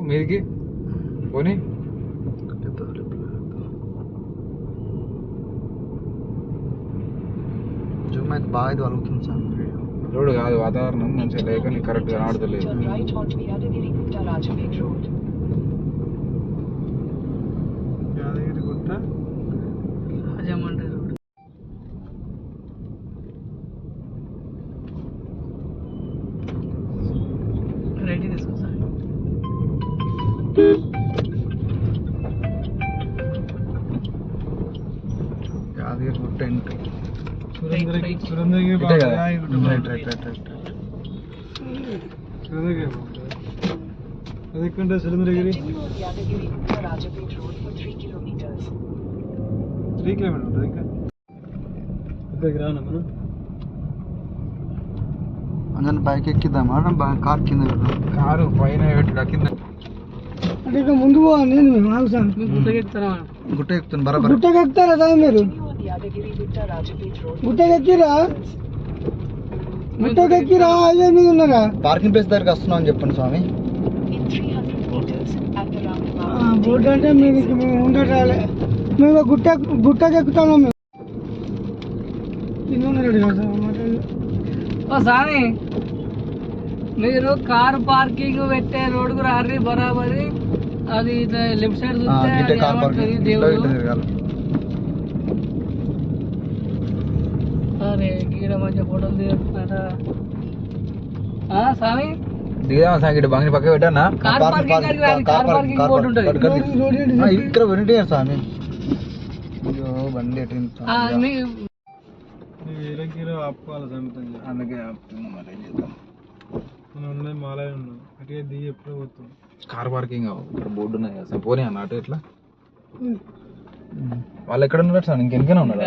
మీదికి పోనీ జూమ్ అయితే బాగా అయితే వలుగుతుంది సార్ రోడ్డు కాదు వాతావరణం మంచిగా లేక నీకు కరెక్ట్ కనబడతలేదు. యాదగిరి గుట్ట రాజమండ్రి రోడ్. రెడీ తీసుకో sir. Yadagiri Gutta entry. అదికంటే సురేంద్రగిరి 3 kilometre ఉంటుంది ఇంకా ఇక్కడికి రానా మనం అందరిని బైక్ ఎక్కిద్దామా కార్ కింద పెడదాం. కారు పైన పెట్టి కింద అంటే ఇక ముందు పోవాలి. గుట్టకి ఎక్కుతాను బరాబర్. గుట్టకి ఎక్కుతారా సార్ మీరు? గుట్టకి ఎక్కిరా? గుట్టకి ఎక్కిరా? అదే మీద ఉన్నారా? పార్కింగ్ ప్లేస్ దగ్గరికి వస్తున్నాం అని చెప్పండి స్వామి. బోర్డు అంటే మీకు మేము ఉండటాలే. మేము గుట్టకి ఎక్కుతాము. మేము కింద ఉన్నాడు కదా స్వామి. మీరు కారు పార్కింగ్ పెట్టే రోడ్డుకు రారి బరాబరి. అది లెఫ్ట్ సైడ్ అరే గీడ మంచిగా ఫోటోలు తీస్తున్నారా స్వామి? దిగుదామా సాంగిటి బంగిని పక్క పెట్టానా? ఇక్కడ వెంటే స్వామి బండి ఆపుకోవాలి సమితంగా. అందుకే ఆపుతున్నా. మరి ఏం చేద్దాం? మనం ఉన్నది మాలయ ఉన్నాం అటుగా దిగి ఎప్పుడో పోతాం. కార్ పార్కింగ్ ఇక్కడ బోర్డు ఉన్నాయి కదా సార్. పోనీ అన్న అటు ఎట్లా? వాళ్ళు ఎక్కడ ఉన్నారు సార్? ఇంకెందుకైనా ఉన్నాడు.